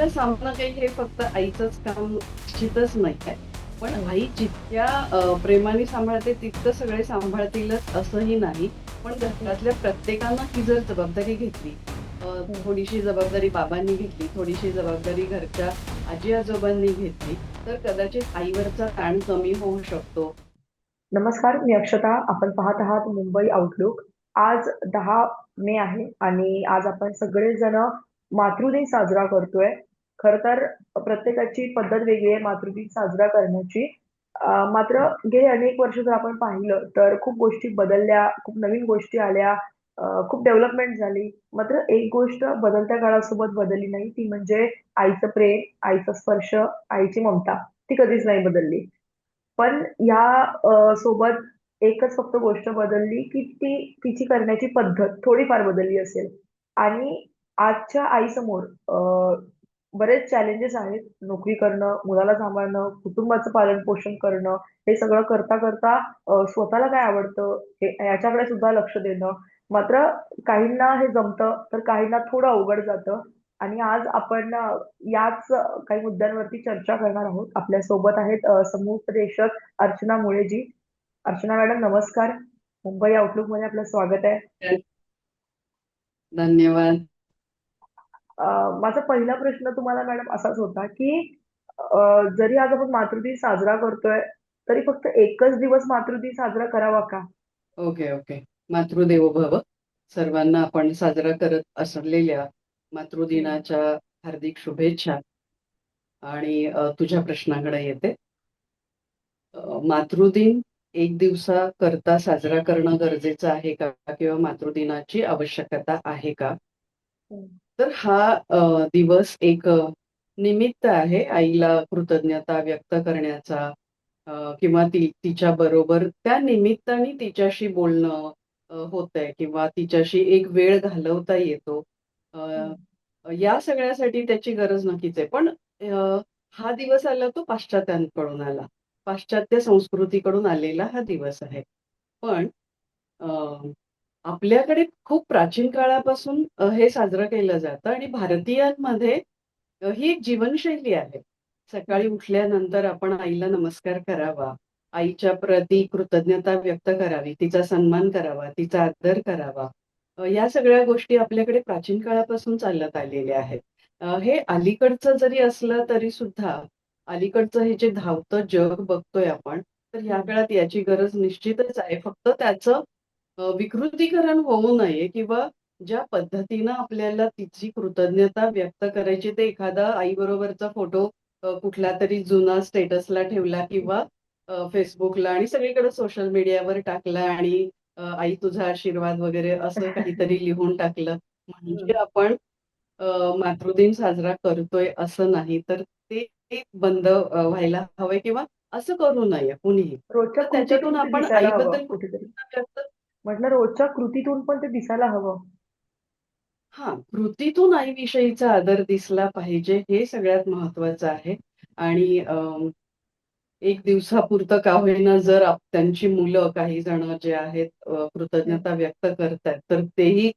समस्या सामना काही हे फक्त आईचंच काम निश्चितच नाही आहे. पण हं, आई जितक्या प्रेमाने सांभाळते तितकं सगळे सांभाळतीलच असंही नाही. पण हं, घरातल्या प्रत्येकानं ही जर जबाबदारी घेतली, हं. थोडीशी जबाबदारी बाबांनी घेतली, थोडीशी जबाबदारी घरच्या आजी-आजोबांनी घेतली, तर कदाचित आईवरचा ताण कमी होऊ शकतो. नमस्कार, मी अक्षता. आपण पाहत आहात मुंबई आउटलुक. आज 10 मे आहे आणि आज आपण सगळेजण मातृदिन साजरा करतोय. खरं तर प्रत्येकाची पद्धत वेगळी आहे मातृदिन साजरा करण्याची. मात्र गेली अनेक वर्ष जर आपण पाहिलं तर खूप गोष्टी बदलल्या, खूप नवीन गोष्टी आल्या, खूप डेव्हलपमेंट झाली. मात्र एक गोष्ट बदलत्या काळासोबत बदलली नाही, ती म्हणजे आईचं प्रेम, आईचा स्पर्श, आईची ममता. ती कधीच नाही बदलली. पण या सोबत एकच फक्त गोष्ट बदलली, की ती तिची करण्याची पद्धत थोडीफार बदलली असेल. आणि आजच्या आईसमोर बरेच चॅलेंजेस आहेत. नोकरी करणं, मुलाला सांभाळणं, कुटुंबाचं पालन-पोषण करणं, हे सगळं करता-करता स्वतःला काय आवडतं हे याच्याकडे सुद्धा लक्ष देणं. मात्र काहींना हे जमतं, तर काहींना थोडं अवघड जातं. आणि आज आपण याच काही मुद्द्यांवरती चर्चा करणार आहोत. आपल्यासोबत आहेत समुपदेशक अर्चना मुळेजी. अर्चना मॅडम नमस्कार. मुंबई आउटलुकमध्ये आपलं स्वागत आहे. धन्यवाद. अ, माझा पहिला प्रश्न तुम्हाला मॅडम असाच होता, की जरी आज आपण मातृदिन साजरा करतोय, तरी फक्त एकच दिवस मातृदिन साजरा करावा का? Okay, okay. मातृदेवो भव. सर्वांना आपण साजरा करत असलेल्या हं, मातृदिनाच्या हार्दिक शुभेच्छा. आणि तुझ्या प्रश्नाकडे येते. मातृदिन एक दिवसाकरता साजरा करणं गरजेचं आहे का? किंवा मातृदिनाची आवश्यकता आहे का? हं, तर हा दिवस एक निमित्त आहे आईला कृतज्ञता व्यक्त करण्याचा, किंवा तिच्या बरोबर त्या निमित्ताने तिच्याशी बोलणं होतंय किंवा तिच्याशी एक वेळ घालवता येतो. हं, या सगळ्यासाठी त्याची गरज नक्कीच आहे. पण हा दिवस आला तो पाश्चात्यांकडून आला. पाश्चात्य संस्कृतीकडून आलेला हा दिवस आहे. पण अ, आपल्याकडे खूप प्राचीन काळापासून हे साजरं केलं जातं आणि भारतीयांमध्ये ही एक जीवनशैली आहे. हं, सकाळी उठल्यानंतर आपण आईला नमस्कार करावा, आईच्या प्रती कृतज्ञता व्यक्त करावी, तिचा सन्मान करावा, तिचा आदर करावा. या सगळ्या गोष्टी आपल्याकडे प्राचीन काळापासून चालत आलेल्या आहेत. हे अलीकडचं जरी असलं तरी सुद्धा अलीकडचं हे जे धावतं जग बघतोय आपण, तर ह्या हं, काळात याची गरज निश्चितच आहे. फक्त त्याचं विकृतीकरण होऊ नये किंवा ज्या पद्धतीनं आपल्याला तिची कृतज्ञता व्यक्त करायची, ते एखादा आईबरोबरचा फोटो कुठलातरी जुना स्टेटसला ठेवला किंवा Facebookला आणि सगळीकडे सोशल मीडियावर टाकला आणि आई तुझा आशीर्वाद वगैरे असं काहीतरी लिहून टाकलं, हं. म्हणजे आपण मातृदिन साजरा करतोय असं नाही. तर ते एक बंद व्हायला हवंय किंवा असं करू नये कुणीही. रोजच्या तर त्याच्यातून कृतीतून ते आपण दिसायला हवं आईबद्दल कुठेतरी. कृतज्ञता व्यक्त. म्हटलं रोजच्या कृतीतून पण ते दिसायला हवं. हां, कृतीतून आईविषयीचा आदर दिसला पाहिजे, हे सगळ्यात महत्वाचं आहे. आणि एक दिवसापुरतं का होईना जर त्यांची मुलं काही जण जे आहेत हं, कृतज्ञता व्यक्त करतायत, तर तेही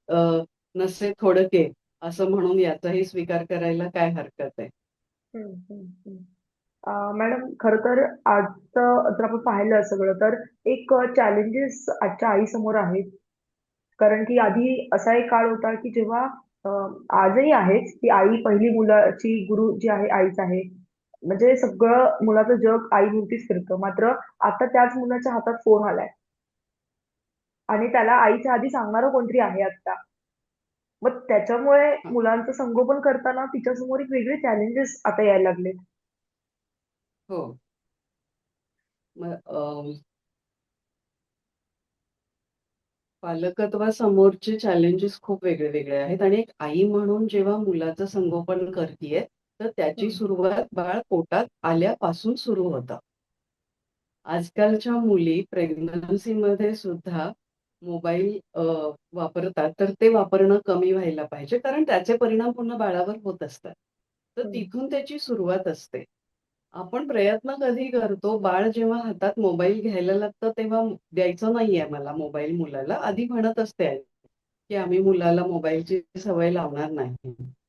"नसे थोडके" असं म्हणून याचाही स्वीकार करायला काय हरकत आहे? हं, हं, हं. मॅडम खरं तर आजचं जर आपण पाहिलं सगळं तर एक चॅलेंजेस आजच्या आईसमोर आहेत. कारण की आधी असा एक काळ होता की जेव्हा अ, आजही आहेच की आई पहिली मुलाची गुरु जी आहे आईच आहे. म्हणजे सगळं मुलाचं जग आईभोवतीच फिरतं. मात्र आता त्याच मुलाच्या हातात फोन आलाय आणि त्याला आईच्या आधी सांगणारं कोणतरी आहे आता. मग त्याच्यामुळे हां, मुलांचं संगोपन करताना तिच्यासमोर एक वेगळे चॅलेंजेस आता यायला लागलेत. हो. मग पालकत्वासमोरचे चॅलेंजेस खूप वेगळे-वेगळे आहेत आणि एक आई म्हणून जेव्हा मुलाचं संगोपन करतीये, तर त्याची हं, सुरुवात बाळ पोटात आल्यापासून सुरू होतं. आजकालच्या मुली प्रेग्नन्सीमध्ये सुद्धा मोबाईल वापरतात, तर ते वापरणं कमी व्हायला पाहिजे. कारण त्याचे परिणाम पुन्हा बाळावर होत असतात. तर हं, तिथून त्याची सुरुवात असते. आपण प्रयत्न कधी करतो, बाळ जेव्हा हातात मोबाईल घ्यायला लागतं, तेव्हा द्यायचं नाहीये मला मोबाईल मुलाला. आधी म्हणत असते आई, की आम्ही मुलाला मोबाईलची सवय लावणार नाही.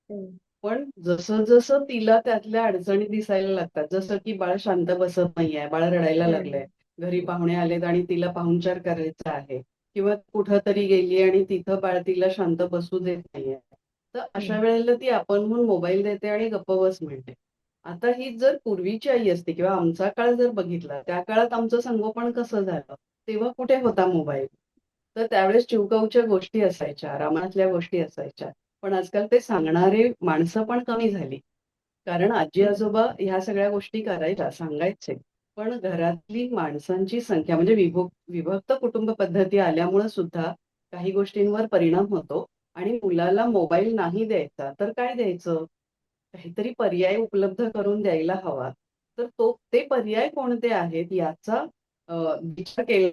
हं. पण जसं-जसं तिला त्यातल्या अडचणी दिसायला लागतात, जसं की बाळ शांत बसत नाहीये, बाळ रडायला हं, लागलंय, घरी पाहुणे आलेत आणि तिला पाहुणचार करायचा आहे किंवा कुठेतरी गेली आणि तिथं बाळ तिला शांत बसू देत नाहीये. तर हं, अशा वेळेला ती आपणहून मोबाईल देते आणि गप्प बस म्हणते. आता ही जर पूर्वीची आई असती किंवा आमचा काळ जर बघितला, त्या काळात आमचं संगोपन कसं झालं? तेव्हा कुठे होता मोबाईल? तर त्यावेळेस चिवकाऊच्या गोष्टी असायच्या, रामायणातल्या गोष्टी असायच्या. पण आजकाल ते सांगणारे माणसं पण कमी झाली. कारण हं, आजी-आजोबा ह्या सगळ्या गोष्टी करायच्या, सांगायचे. पण घरातली माणसांची संख्या म्हणजे विभक्त कुटुंब पद्धती आल्यामुळं सुद्धा काही गोष्टींवर परिणाम होतो आणि मुलाला मोबाईल नाही द्यायचा, तर काय द्यायचं? काहीतरी पर्याय उपलब्ध करून द्यायला हवा. तर ते पर्याय कोणते आहेत याचा विचार केला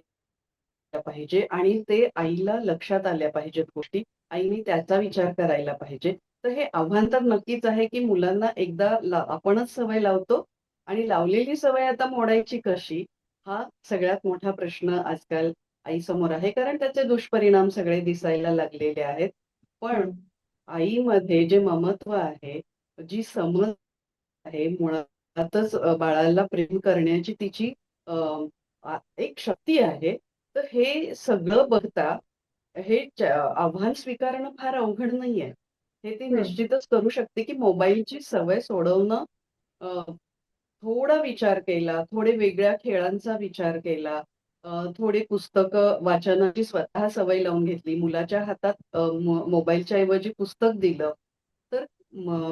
पाहिजे आणि ते आईला लक्षात आल्या पाहिजेत गोष्टी. आईने त्याचा विचार करायला पाहिजे. तर हे आव्हान तर नक्कीच आहे, की मुलांना एकदा आपणच सवय लावतो आणि लावलेली सवय आता मोडायची कशी? हा सगळ्यात मोठा प्रश्न आजकाल आईसमोर आहे. कारण त्याचे दुष्परिणाम सगळे दिसायला लागलेले आहेत. पण हं, आईमध्ये जे ममत्व आहे, जी समज आहे, मुळातच बाळाला प्रेम करण्याची तिची अ, एक शक्ती आहे. तर हे सगळं बघता हे आव्हान स्वीकारणं फार अवघड नाहीये. हे ती हं. निश्चितच करू शकते, की मोबाईलची सवय सोडवणं अ, थोडा विचार केला, थोडे वेगळ्या खेळांचा विचार केला, थोडी पुस्तकं वाचनाची स्वतः सवय लावून घेतली. मुलाच्या हातात मोबाईलच्या ऐवजी पुस्तक दिलं, तर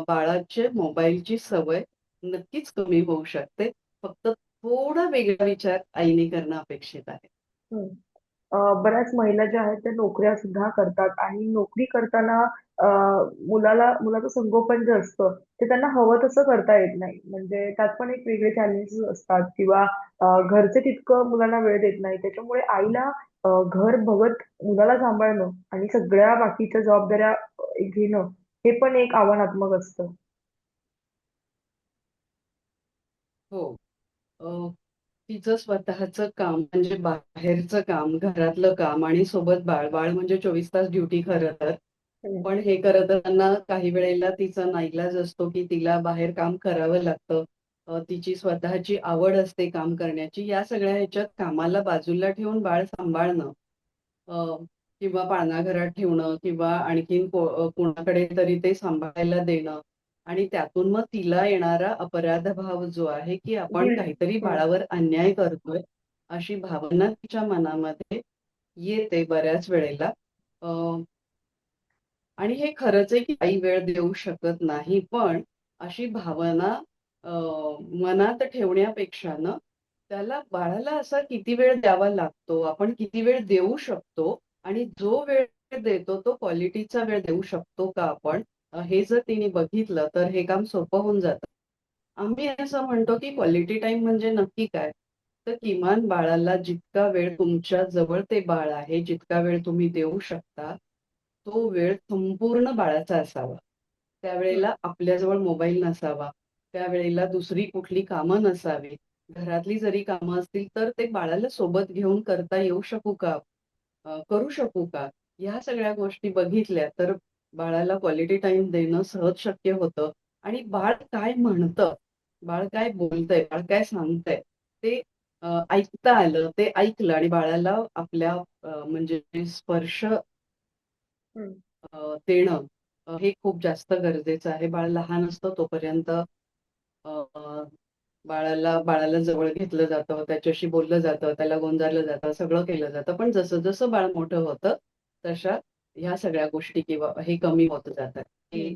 बाळाचे मोबाईलची सवय नक्कीच कमी होऊ शकते. फक्त थोडा वेगळा विचार आईने करणं अपेक्षित आहे. हं. बऱ्याच महिला ज्या आहेत त्या नोकऱ्या सुद्धा करतात आणि नोकरी करताना अ, मुलाचं संगोपन जे असतं, ते त्यांना हवं तसं करता येत नाही. म्हणजे त्यात पण एक वेगळे चॅलेंजेस असतात किंवा घरचे तितकं मुलांना वेळ देत नाही. त्याच्यामुळे आईला घर बघत मुलाला सांभाळणं आणि सगळ्या बाकीच्या जबाबदाऱ्या घेणं, हे पण एक आव्हानात्मक असतं. हो. अ, तिचं स्वतःचं काम म्हणजे बाहेरचं काम, घरातलं काम आणि सोबत बाळ. बाळ म्हणजे 24 तास ड्युटी खरं तर. हं, पण हे करत असताना काही वेळेला तिचा नाईलाज असतो, की तिला बाहेर काम करावं लागतं. तिची स्वतःची आवड असते काम करण्याची. या सगळ्या ह्याच्यात कामाला बाजूला ठेवून बाळ सांभाळणं अ, किंवा पाळणाघरात ठेवणं किंवा आणखीन कोणाकडे तरी ते सांभाळायला देणं आणि त्यातून मग तिला येणारा अपराधभाव जो आहे, की आपण गिल्ट. काहीतरी हं, बाळावर अन्याय करतोय, अशी भावना तिच्या मनामध्ये येते बऱ्याच वेळेला. अ, आणि हे खरंच आहे, की आई वेळ देऊ शकत नाही. पण अशी भावना अ, मनात ठेवण्यापेक्षा ना, त्याला बाळाला असा किती वेळ द्यावा लागतो, आपण किती वेळ देऊ शकतो आणि जो वेळ देतो तो क्वालिटीचा वेळ देऊ शकतो का आपण? हे जर तिने बघितलं, तर हे काम सोपं होऊन जातं. आम्ही असं म्हणतो, की क्वालिटी टाईम म्हणजे नक्की काय? तर किमान बाळाला जितका वेळ तुमच्या जवळ ते बाळ आहे, जितका वेळ तुम्ही देऊ शकता, तो वेळ संपूर्ण बाळाचा असावा. हं. त्यावेळेला आपल्याजवळ मोबाईल नसावा. त्यावेळेला दुसरी कुठली कामं नसावीत. घरातली जरी कामं असतील, तर ते बाळाला सोबत घेऊन करता येऊ शकू का? करू शकू का? ह्या सगळ्या गोष्टी बघितल्या, तर बाळाला क्वालिटी टाईम देणं सहज शक्य होतं आणि बाळ काय म्हणतं, बाळ काय बोलतंय, बाळ काय सांगतंय, ते ऐकता आलं, ते ऐकलं आणि बाळाला आपल्या म्हणजे स्पर्श हं. देणं हे खूप जास्त गरजेचं आहे. बाळ लहान असतं तोपर्यंत बाळाला जवळ घेतलं जातं, त्याच्याशी बोललं जातं, त्याला गोंजारलं जातं, सगळं केलं जातं. पण जसं-जसं बाळ मोठं होतं, तशा ह्या सगळ्या गोष्टी किंवा हे कमी होत जातात. हे हं.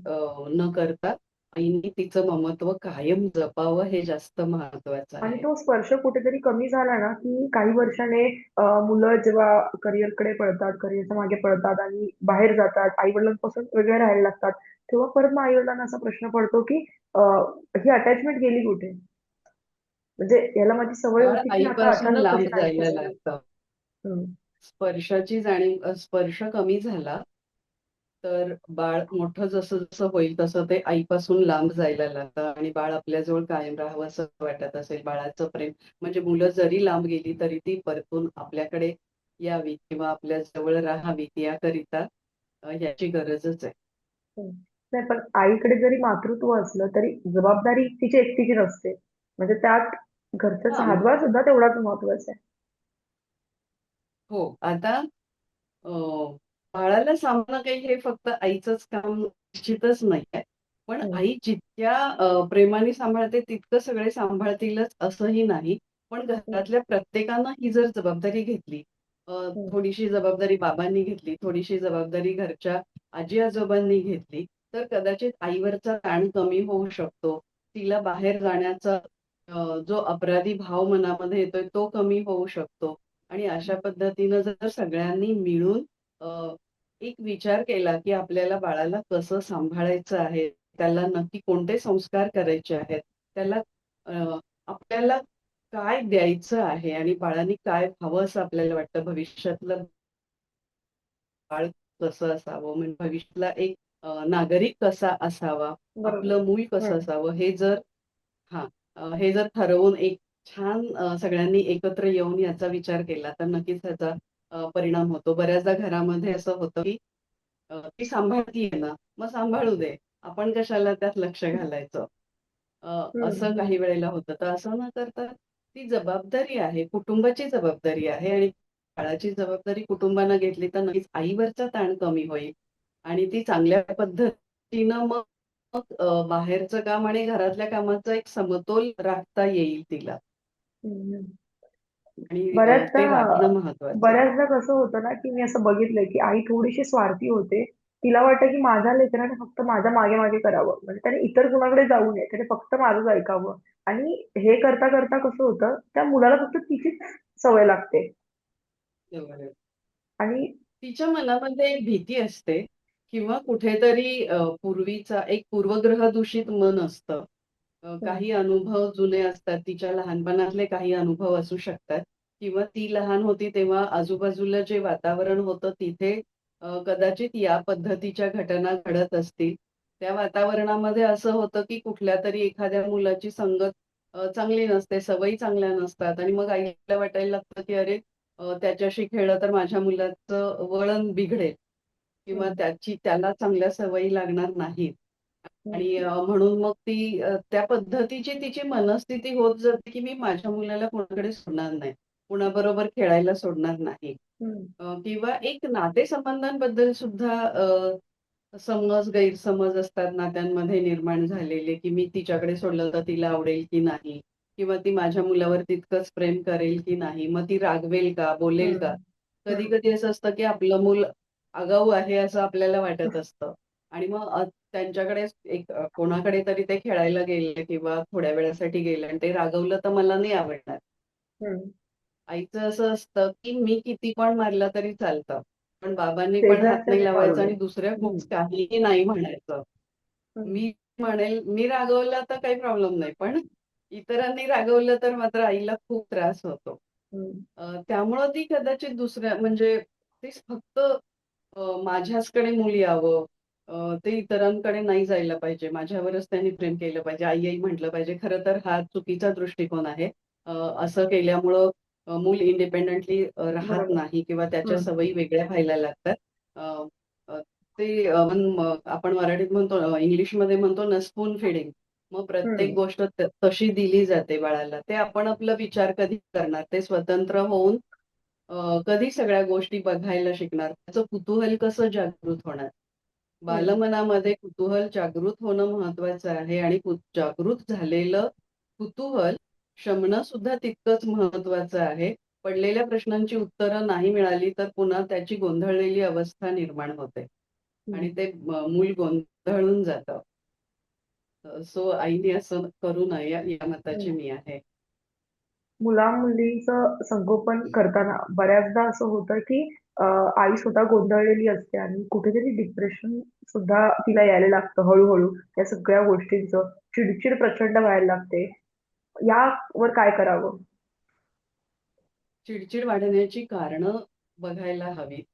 न करता आईनी तिचं ममत्व कायम जपावं हे जास्त महत्वाचं आणि आहे. तो स्पर्श कुठेतरी कमी झाला ना, की काही वर्षाने मुलं जेव्हा करिअरकडे पळतात, करिअरच्या मागे पळतात आणि बाहेर जातात, आई-वडिलांपासून वेगळे राहायला लागतात, तेव्हा परत मग आई-वडिलांना असा प्रश्न पडतो, की ही अटॅचमेंट गेली कुठे? म्हणजे याला माझी सवय बाळ होती, की आता आईपासून अचानक लांब कशी नाहीशी जायला झाली? लागतं. हं, स्पर्शाची जाणीव स्पर्श कमी झाला, तर बाळ मोठं जसं-जसं होईल तसं ते आईपासून लांब जायला लागतं आणि बाळ आपल्याजवळ कायम राहावं असं वाटत असेल. बाळाचं प्रेम म्हणजे मुलं जरी लांब गेली तरी ती परतून आपल्याकडे यावीत किंवा आपल्या जवळ राहावीत याकरिता याची गरजच आहे. हं. नाही पण आईकडे जरी मातृत्व असलं तरी जबाबदारी तिची एकटीची नसते. म्हणजे त्यात घरच्याचा हां, हातभार सुद्धा तेवढाच महत्वाचा आहे. हो. आता अ, बाळाला सांभाळणं काही हे फक्त आईचंच काम निश्चितच नाहीये. पण हं, आई जितक्या प्रेमाने सांभाळते तितकं सगळे सांभाळतीलच असंही नाही. पण हं, घरातल्या प्रत्येकानं ही जर जबाबदारी घेतली, हं, थोडीशी जबाबदारी बाबांनी घेतली, थोडीशी जबाबदारी घरच्या आजी-आजोबांनी घेतली, तर कदाचित आईवरचा ताण कमी होऊ शकतो. तिला बाहेर जाण्याचा जो अपराधी भाव मनामध्ये येतोय तो कमी होऊ शकतो. आणि अशा पद्धतीनं जर सगळ्यांनी मिळून अ, एक विचार केला, की आपल्याला बाळाला कसं सांभाळायचं आहे, त्याला नक्की कोणते संस्कार करायचे आहेत, त्याला आपल्याला काय द्यायचं आहे आणि बाळाने काय व्हावं असं आपल्याला वाटतं भविष्यातलं बाळ कसं असावं, म्हणजे भविष्यातला एक नागरिक कसा असावा, बरोबर. आपलं मूल कसं हं, असावं हां. हे जर ठरवून एक छान सगळ्यांनी एकत्र येऊन याचा विचार केला, तर नक्कीच त्याचा परिणाम होतो. बऱ्याचदा घरामध्ये असं होतं, की ती सांभाळतीये ना, मग सांभाळू दे. आपण कशाला त्यात लक्ष घालायचं? हं, असं हं, काही वेळेला होतं. तर असं न करता ती जबाबदारी आहे, कुटुंबाची जबाबदारी आहे आणि बाळाची जबाबदारी कुटुंबानं घेतली, तर नक्कीच आईवरचा ताण कमी होईल आणि ती चांगल्या पद्धतीनं मग मग बाहेरचं काम आणि घरातल्या कामाचा एक समतोल राखता येईल तिला हं, हं. आणि बऱ्याचदा ते राखणं महत्वाचं आहे. बऱ्याचदा कसं होतं ना, की मी असं बघितलंय, की आई थोडीशी स्वार्थी होते. तिला वाटतं, की माझ्या लेकराने फक्त माझ्या मागे-मागे करावं. म्हणजे त्याने इतर कुणाकडे जाऊ नये. त्याने फक्त माझंच ऐकावं. आणि हे करता-करता कसं होतं, त्या मुलाला फक्त तिचीच सवय लागते. बरोबर. आणि तिच्या मनामध्ये एक भीती असते किंवा कुठेतरी पूर्वीचा एक पूर्वग्रह दूषित मन असतं. हं, काही अनुभव जुने असतात. तिच्या लहानपणातले काही अनुभव असू शकतात किंवा ती लहान होती तेव्हा आजूबाजूला जे वातावरण होतं तिथे कदाचित या पद्धतीच्या घटना घडत असतील. त्या वातावरणामध्ये असं होतं, की कुठल्यातरी एखाद्या मुलाची संगत चांगली नसते, सवयी चांगल्या नसतात आणि मग आईला वाटायला लागतं, की अरे त्याच्याशी खेळलं तर माझ्या मुलाचं वळण बिघडेल किंवा हं, त्याला चांगल्या सवयी लागणार नाहीत. हं, आणि म्हणून मग ती त्या पद्धतीची तिची मनस्थिती होत जाते, की मी माझ्या मुलाला कोणाकडे सोडणार नाही. कुणाबरोबर खेळायला सोडणार नाही. हं, किंवा एक नातेसंबंधांबद्दल सुद्धा समज, गैरसमज असतात नात्यांमध्ये निर्माण झालेले, की मी तिच्याकडे सोडलं तर तिला आवडेल की नाही? किंवा ती माझ्या मुलावर तितकंच प्रेम करेल की नाही? मग ती रागवेल का? बोलेल हं, का? हं, कधी-कधी असं असतं, की आपलं मूल आगाऊ आहे असं आपल्याला वाटत असतं आणि मग त्यांच्याकडे कोणाकडे तरी ते खेळायला गेले किंवा थोड्या वेळासाठी गेले आणि ते रागवलं तर मला नाही आवडणार. हं. आईचं असं असतं, की मी किती पण मारलं तरी चालतं. पण बाबांनी पण हात नाही शेजारच्याने मारू लावायचा नये. आणि दुसऱ्या हं, काहीही नाही म्हणायचं. हं, मी म्हणेल, मी रागवलं तर काही प्रॉब्लेम नाही. पण इतरांनी रागवलं तर मात्र आईला खूप त्रास होतो. हं, त्यामुळं ती कदाचित दुसऱ्या म्हणजे ती फक्त माझ्याचकडे मूल यावं, ते इतरांकडे नाही जायला पाहिजे. माझ्यावरच त्यांनी प्रेम केलं पाहिजे. आई-आई म्हटलं पाहिजे. खरं तर हा चुकीचा दृष्टिकोन आहे. असं केल्यामुळं मूल इंडिपेंडेंटली राहत बरोबर. नाही किंवा त्याच्या हं, सवयी वेगळ्या व्हायला लागतात. अ, अ, ते आपण मराठीत म्हणतो इंग्लिशमध्ये म्हणतो ना स्पून फीडिंग. मग प्रत्येक हं, गोष्ट तशी दिली जाते बाळाला. ते आपण आपला विचार कधी करणार? ते स्वतंत्र होऊन कधी सगळ्या गोष्टी बघायला शिकणार? त्याचं कुतूहल कसं जागृत होणार? हं, बालमनामध्ये कुतूहल जागृत होणं महत्वाचं आहे आणि जागृत झालेलं कुतूहल शमणं सुद्धा तितकंच महत्वाचं आहे. पडलेल्या प्रश्नांची उत्तरं नाही मिळाली, तर पुन्हा त्याची गोंधळलेली अवस्था निर्माण होते हं, आणि ते मूल गोंधळून जातं. सो आईने असं करू नये या हं. मताची मी आहे. मुला-मुलींचं संगोपन करताना बऱ्याचदा असं होतं, की अ, आई स्वतः गोंधळलेली असते आणि कुठेतरी डिप्रेशन सुद्धा तिला यायला लागतं हळू-हळू या सगळ्या गोष्टींचं. चिड प्रचंड व्हायला लागते. यावर काय करावं? चिड वाढण्याची कारणं बघायला हवीत.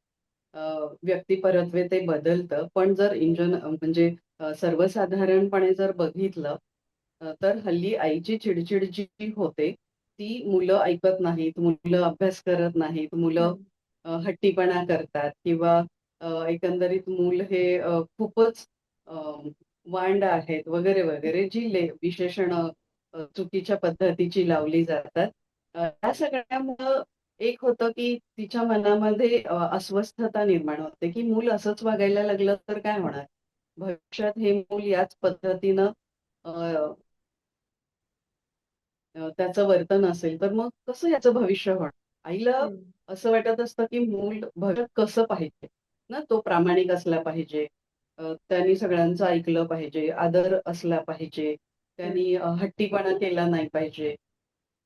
अ, व्यक्तिपरत्वे ते बदलतं. पण जर म्हणजे सर्वसाधारणपणे जर बघितलं तर हल्ली आईची चिड-चिड जी होते, ती मुलं ऐकत नाहीत, मुलं अभ्यास करत नाहीत, मुलं हं, हट्टीपणा करतात किंवा एकंदरीत मूल हे खूपच वांड आहेत वगैरे वगैरे जी विशेषणं चुकीच्या पद्धतीची लावली जातात. या सगळ्यामुळं एक होतं की तिच्या मनामध्ये अस्वस्थता निर्माण होते, की मूल असंच वागायला लागलं तर काय होणार? भविष्यात हे मूल याच पद्धतीनं अ, त्याचं वर्तन असेल, तर मग कसं याचं भविष्य होणार? आईला हं, असं वाटत असतं, की मूल भविष्यात कसं पाहिजे ना, तो प्रामाणिक असला पाहिजे. त्यानी सगळ्यांचं ऐकलं पाहिजे, आदर असला पाहिजे, हं, त्यांनी हट्टीपणा केला नाही पाहिजे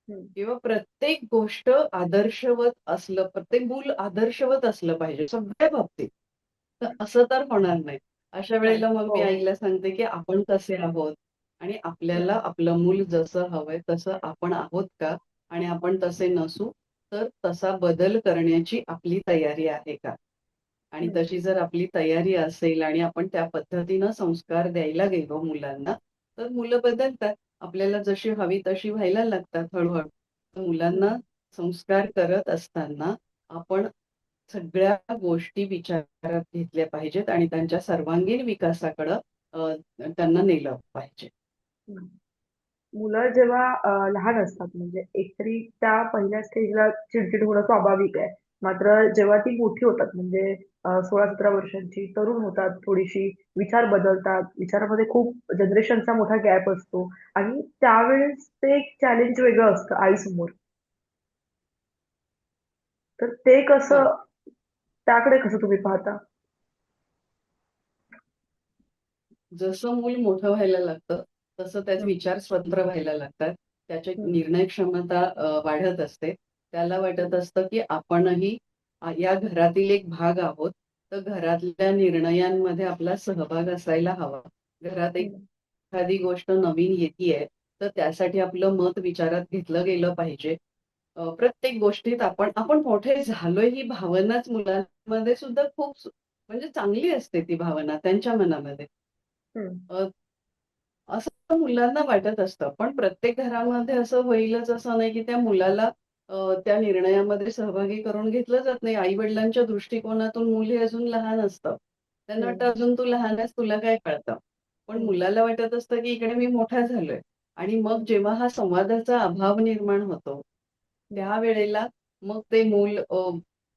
हं. किंवा प्रत्येक गोष्ट आदर्शवत असलं, प्रत्येक मूल आदर्शवत असलं पाहिजे सगळ्या बाबतीत. तर असं तर होणार नाही. अशा नाही. वेळेला मग हो. मी आईला सांगते, की आपण कसे आहोत आणि आपल्याला हं, आपलं मूल जसं हवंय तसं आपण आहोत का? आणि आपण तसे नसू, तर तसा बदल करण्याची आपली तयारी आहे का? आणि हं, तशी जर आपली तयारी असेल आणि आपण त्या पद्धतीनं संस्कार द्यायला गेलो मुलांना, तर मुलं बदलतात. आपल्याला जशी हवी तशी व्हायला लागतात हळू-हळू. तर मुलांना हं. संस्कार करत असताना आपण सगळ्या गोष्टी विचारात घेतल्या पाहिजेत आणि त्यांच्या सर्वांगीण विकासाकडं त्यांना नेलं पाहिजे. हं. मुलं जेव्हा लहान असतात म्हणजे एकतरी त्या पहिल्या स्टेजला चिडचिड होणं स्वाभाविक आहे. मात्र जेव्हा ती मोठी होतात म्हणजे 16-17 वर्षांची तरुण होतात, थोडीशी विचार बदलतात. विचारामध्ये खूप जनरेशनचा मोठा गॅप असतो आणि त्यावेळेस ते एक चॅलेंज वेगळं असतं आईसमोर. तर ते हां. कसं त्याकडे कसं तुम्ही पाहता? जसं मूल मोठं व्हायला लागतं, तसं त्याचे हं, विचार स्वतंत्र व्हायला लागतात. त्याची हं, निर्णय क्षमता वाढत असते. त्याला वाटत हं, असतं, की आपणही या घरातील एक भाग आहोत. तर घरातल्या निर्णयांमध्ये आपला सहभाग असायला हवा. घरात हं, एखादी गोष्ट नवीन येतीये, तर त्यासाठी आपलं मत विचारात घेतलं गेलं पाहिजे. प्रत्येक गोष्टीत आपण आपण मोठे झालोय ही भावनाच मुलांमध्ये सुद्धा खूप म्हणजे चांगली असते ती भावना त्यांच्या मनामध्ये. हं, अ, असं मुलांना वाटत असतं. पण प्रत्येक घरामध्ये असं होईलच असं नाही, की त्या मुलाला त्या निर्णयामध्ये सहभागी करून घेतलं जात नाही. आई-वडिलांच्या दृष्टिकोनातून मूल हे अजून लहान असतं. त्यांना हं, वाटतं अजून तू लहान आहेस, तुला काय कळतं? पण हं, मुलाला वाटत असतं, की इकडे मी मोठा झालोय आणि मग हं, जेव्हा हा संवादाचा अभाव निर्माण होतो, हं. त्यावेळेला मग ते मूल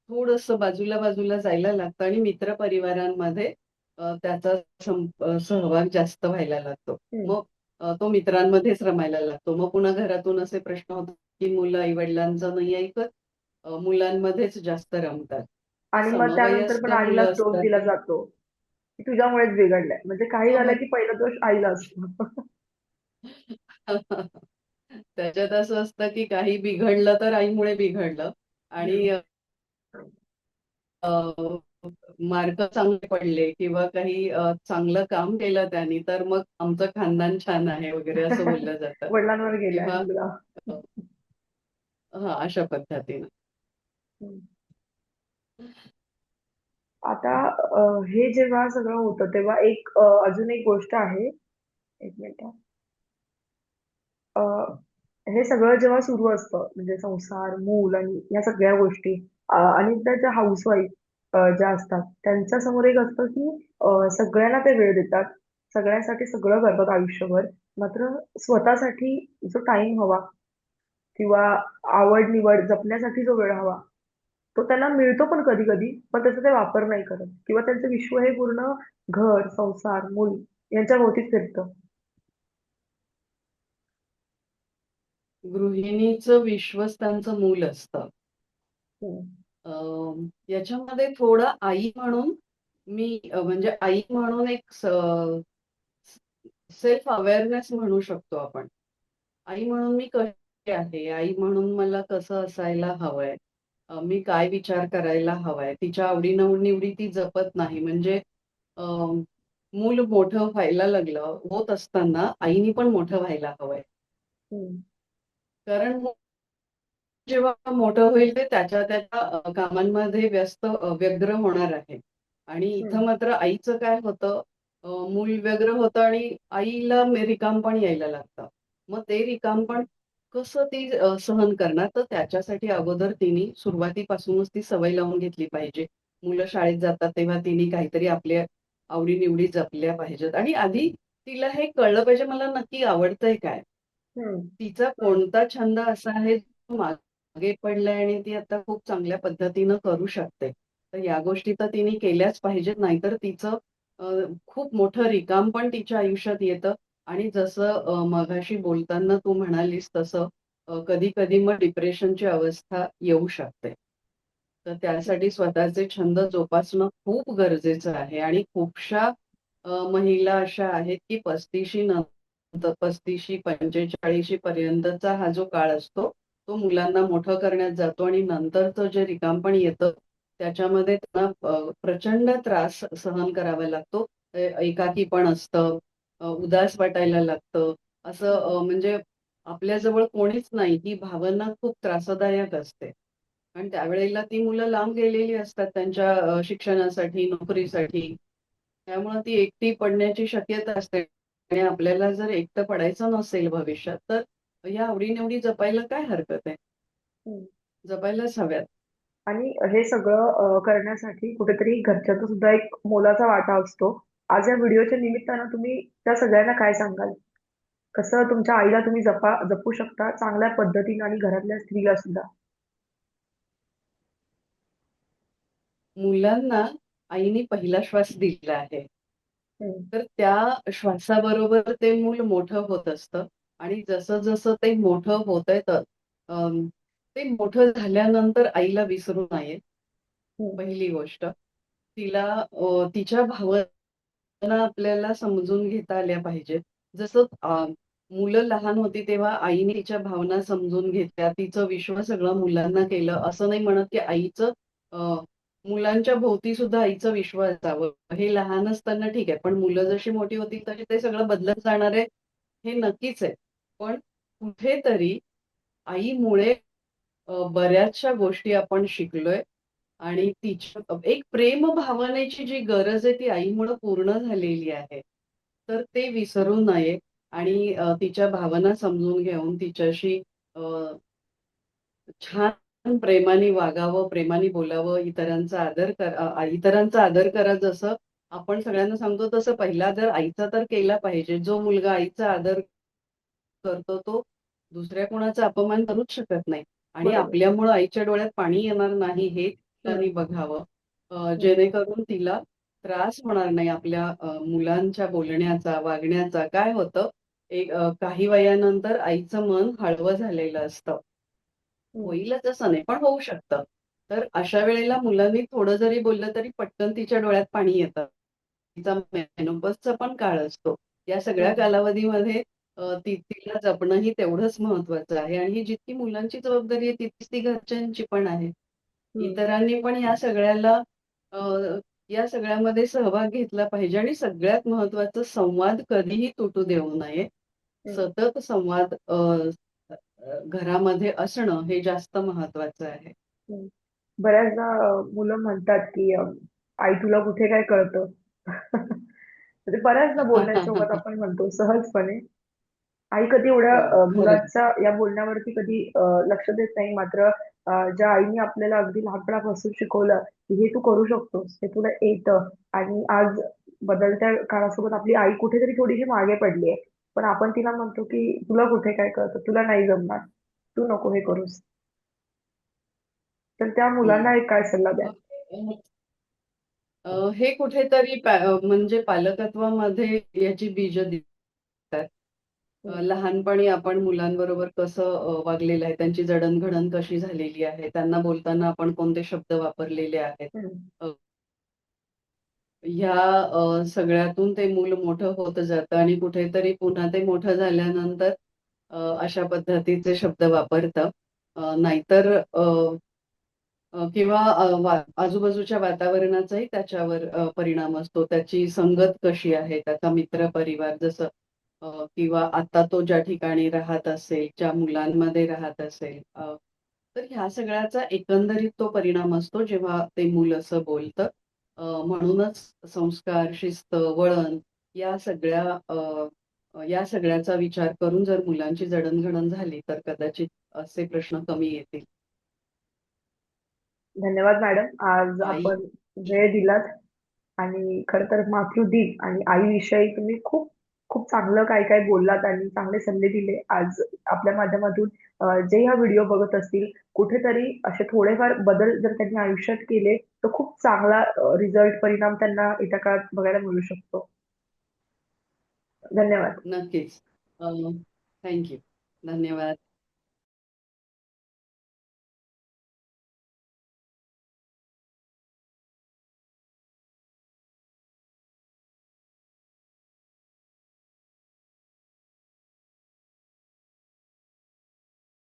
थोडंसं बाजूला जायला लागतं आणि मित्रपरिवारांमध्ये त्याचा सहभाग जास्त व्हायला लागतो. हं. मग तो मित्रांमध्येच रमायला लागतो. मग पुन्हा घरातून असे प्रश्न होतात, की मुलं आई-वडिलांचं नाही ऐकत, मुलांमध्येच जास्त रमतात. आणि मग त्यानंतर समवयस्क पण मुलं आईलाच दोष असतात दिला जातो, की तुझ्यामुळेच बिघडलंय. म्हणजे काही हो, झालं हो. की पहिला दोष आईला असतो. त्याच्यात असं असतं, की काही बिघडलं तर आईमुळे बिघडलं आणि हं. मार्क चांगले पडले किंवा काही चांगलं काम केलं त्यांनी, तर मग आमचं खानदान छान आहे वगैरे असं बोललं जातं वडिलांवर गेलाय किंवा मुलगा. अ, हां, अशा पद्धतीनं. हं. आता हे जेव्हा सगळं होतं तेव्हा एक अजून एक गोष्ट आहे. 1 मिनिट हां. अ, हे सगळं जेव्हा सुरू असतं म्हणजे संसार, मूल आणि ह्या सगळ्या गोष्टी अनेकदा ज्या हाउसवाईफ ज्या असतात त्यांच्यासमोर एक असतं की सगळ्यांना ते वेळ देतात. सगळ्यांसाठी सगळं करतात आयुष्यभर. मात्र स्वतःसाठी जो टाईम हवा किंवा आवड-निवड जपण्यासाठी जो वेळ हवा, तो त्यांना मिळतो पण कधी-कधी, पण त्याचा ते वापर नाही करत किंवा त्यांचं विश्व हे पूर्ण घर, संसार, मूल यांच्या भोवतीच फिरतं. गृहिणीचं विश्वच त्यांचं मूल असतं. हं, अ, याच्यामध्ये थोडं आई म्हणून मी म्हणजे आई म्हणून एक सेल्फ अवेअरनेस म्हणू शकतो आपण. आई म्हणून मी कशी आहे? आई म्हणून मला कसं असायला हवंय? मी काय विचार करायला हवाय? तिच्या आवडी-निवडी ती जपत नाही. म्हणजे अ, मूल मोठं व्हायला लागलं, होत असताना आईनी पण मोठं व्हायला हवंय. हं, कारण जेव्हा मोठं होईल ते त्याच्या कामांमध्ये व्यग्र होणार आहे. आणि हं, इथं मात्र आईचं काय होतं, मूल व्यग्र होतं आणि आईला रिकामपण यायला लागतं. मग ते रिकामपण कसं ती सहन करणार? तर त्याच्यासाठी अगोदर तिने सुरुवातीपासूनच ती सवय लावून घेतली पाहिजे. मुलं शाळेत जातात तेव्हा तिने काहीतरी आपले आवडी-निवडी जपल्या पाहिजेत आणि आधी तिला हे कळलं पाहिजे मला नक्की आवडतंय काय? हं. तिचा कोणता छंद असा आहे जो मागे पडलाय आणि ती आता खूप चांगल्या पद्धतीनं करू शकते. तर या गोष्टी तर तिने केल्याच पाहिजेत नाहीतर तिचं अ, खूप मोठं रिकामपण तिच्या आयुष्यात येतं आणि जसं मगाशी बोलताना तू म्हणालीस तसं कधी-कधी मग डिप्रेशनची अवस्था येऊ शकते. तर त्यासाठी स्वतःचे छंद जोपासणं खूप गरजेचं आहे आणि खूपशा महिला अशा आहेत की 35शी नंतर 35शी 45शी पर्यंतचा हा जो काळ असतो, तो मुलांना मोठं करण्यात जातो आणि नंतरचं जे रिकामपण येतं, त्याच्यामध्ये त्यांना प्रचंड त्रास सहन करावा लागतो. एकाकीपण असतं, उदास वाटायला लागतं. असं हं. म्हणजे आपल्याजवळ कोणीच नाही ही भावना खूप त्रासदायक असते. आणि त्यावेळेला ती मुलं लांब गेलेली असतात त्यांच्या शिक्षणासाठी, नोकरीसाठी. त्यामुळं ती एकटी पडण्याची शक्यता असते आणि आपल्याला जर एकटं पडायचं नसेल भविष्यात, तर या आवडी-निवडी जपायला काय हरकत आहे? हं. जपायलाच हव्यात. आणि हे सगळं करण्यासाठी कुठेतरी घरच्यांचा सुद्धा एक मोलाचा वाटा असतो. आज या व्हिडिओच्या निमित्तानं तुम्ही त्या सगळ्यांना काय सांगाल? कसं तुमच्या आईला तुम्ही जपू शकता चांगल्या पद्धतीने आणि घरातल्या स्त्रीला सुद्धा? मुलांना आईने पहिला श्वास दिला आहे. हं, तर त्या श्वासाबरोबर ते मूल मोठं होत असतं आणि जसं-जसं ते मोठं होतंय ते मोठं झाल्यानंतर आईला विसरू नये, हं, पहिली गोष्ट. तिला तिच्या भावना आपल्याला समजून घेता आल्या पाहिजेत. जसं मुलं लहान होती तेव्हा आईने तिच्या भावना समजून घेतल्या. तिचं विश्व सगळं मुलांना केलं. असं नाही म्हणत, की आईचं मुलांच्या भोवती सुद्धा आईचं विश्व असावं. हे लहान असताना ठीक आहे. पण मुलं जशी मोठी होतील तशी ते सगळं बदलत जाणार आहे, हे नक्कीच आहे. पण कुठेतरी आईमुळे बऱ्याचशा गोष्टी आपण शिकलोय आणि तिच्या एक प्रेम भावनेची जी गरज आहे ती आईमुळं पूर्ण झालेली आहे. तर ते विसरू नये आणि तिच्या भावना समजून घेऊन तिच्याशी अ, छान प्रेमाने वागावं, प्रेमाने बोलावं, इतरांचा आदर करा जसं आपण सगळ्यांना सांगतो तसं पहिला आदर आईचा तर केला पाहिजे. जो मुलगा आईचा आदर करतो तो दुसऱ्या कोणाचा अपमान करूच शकत नाही आणि बरोबर. आपल्यामुळं आईच्या डोळ्यात पाणी येणार नाही हे हं, त्यांनी बघावं. हं, जेणेकरून तिला त्रास होणार नाही आपल्या मुलांच्या बोलण्याचा, वागण्याचा. काय होतं काही वयानंतर आईचं मन हळवं झालेलं असतं. हं, होईलच असं नाही, पण होऊ शकतं. तर अशा वेळेला मुलांनी थोडं जरी बोललं तरी पटकन तिच्या डोळ्यात पाणी येतं. तिचा मेनोपॉजचा पण काळ असतो. या सगळ्या हं, कालावधीमध्ये तिला जपणंही तेवढंच महत्वाचं आहे आणि ही जितकी मुलांची जबाबदारी आहे तितकीच ती घरच्यांची पण आहे. हं, इतरांनी पण अ, या सगळ्यामध्ये सहभाग घेतला पाहिजे आणि सगळ्यात महत्वाचं संवाद कधीही तुटू देऊ नये. हं, सतत संवाद घरामध्ये असणं हे जास्त महत्वाचं आहे. हं. बऱ्याचदा मुलं म्हणतात, की "आई तुला कुठे काय कळतं?" म्हणजे बऱ्याचदा बोलण्याच्या ओघात आपण म्हणतो सहजपणे. आई कधी एवढ्या हो, खरंच. मुलाच्या या बोलण्यावरती कधी लक्ष देत नाही. मात्र ज्या आईने आपल्याला अगदी लहानपणापासून शिकवलं, की हे तू करू शकतोस, हे तुला येतं आणि आज बदलत्या काळासोबत आपली आई कुठेतरी थोडीशी मागे पडली आहे. पण आपण तिला म्हणतो, की "तुला कुठे काय कळतं? तुला नाही जमणार. तू नको हे करूस." तर त्या हं. मुलांना एक काय सल्ला द्याल? हे कुठेतरी म्हणजे पालकत्वामध्ये याची बीजं दिसतात. हं, लहानपणी आपण मुलांबरोबर कसं वागलेलं आहे, त्यांची जडणघडण कशी झालेली आहे, त्यांना बोलताना आपण कोणते शब्द वापरलेले आहेत. हं, अ, ह्या सगळ्यातून ते मूल मोठं होत जातं आणि कुठेतरी पुन्हा ते मोठं झाल्यानंतर अशा पद्धतीचे शब्द वापरतं. नाहीतर किंवा आजूबाजूच्या वातावरणाचाही त्याच्यावर परिणाम असतो. त्याची संगत कशी आहे, त्याचा मित्रपरिवार जसं किंवा आता तो ज्या ठिकाणी राहत असेल, ज्या मुलांमध्ये राहत असेल तर ह्या सगळ्याचा एकंदरीत तो परिणाम असतो जेव्हा ते मूल असं बोलतं. म्हणूनच संस्कार, शिस्त, वळण या सगळ्या या सगळ्याचा विचार करून जर मुलांची जडणघडण झाली, तर कदाचित असे प्रश्न कमी येतील. धन्यवाद मॅडम. आज आई आपण वेळ दिलात आणि खरं तर मातृदिन आणि आईविषयी तुम्ही खूप खूप चांगलं काय काय बोललात आणि चांगले सल्ले दिले आज आपल्या माध्यमातून. जे हा व्हिडिओ बघत असतील, कुठेतरी असे थोडेफार बदल जर त्यांनी आयुष्यात केले, तर खूप चांगला रिझल्ट परिणाम त्यांना येत्या काळात बघायला मिळू शकतो. धन्यवाद. नक्कीच. Thank you. धन्यवाद.